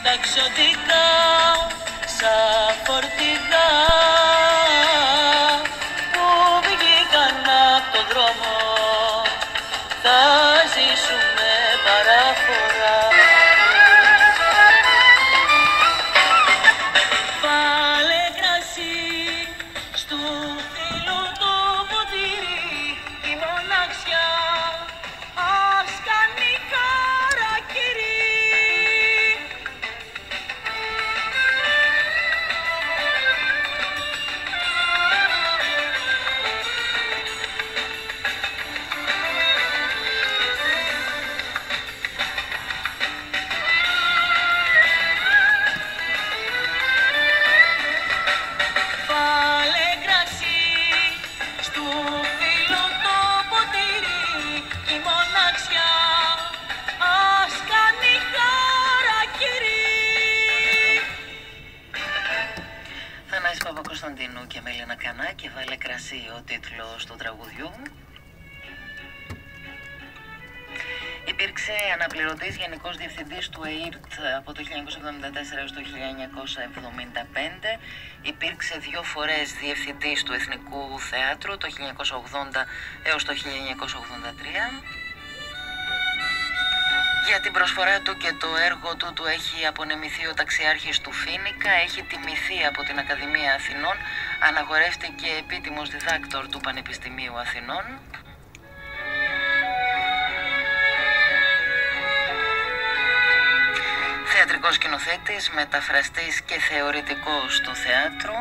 στα εξωτικά, σαν φορτηγά που βγήκαν απ' το δρόμο, θα ζήσουμε παράφορα. Βάλε κρασί στου φίλου το ποτήρι, η μοναξιά ας κάνει χαρακτήρι. Βάλε κρασί στου φίλου το ποτήρι, η μοναξιά ας κάνει χαρακτήρι. Θανάση Παπακοσταντίνου και Μέλινα Κανά και Βάλε κρασί, ο τίτλος του τραγουδιού. Υπήρξε αναπληρωτής γενικός διευθυντής του ΕΙΡΤ από το 1974 έως το 1975. Υπήρξε 2 φορές διευθυντής του Εθνικού Θεάτρου το 1980 έως το 1983. Για την προσφορά του και το έργο του έχει απονεμηθεί ο ταξιάρχης του Φοίνικα, έχει τιμηθεί από την Ακαδημία Αθηνών, αναγορεύτηκε επίτιμος διδάκτορ του Πανεπιστημίου Αθηνών. Θεατρικός σκηνοθέτης, μεταφραστής και θεωρητικός του θεάτρου.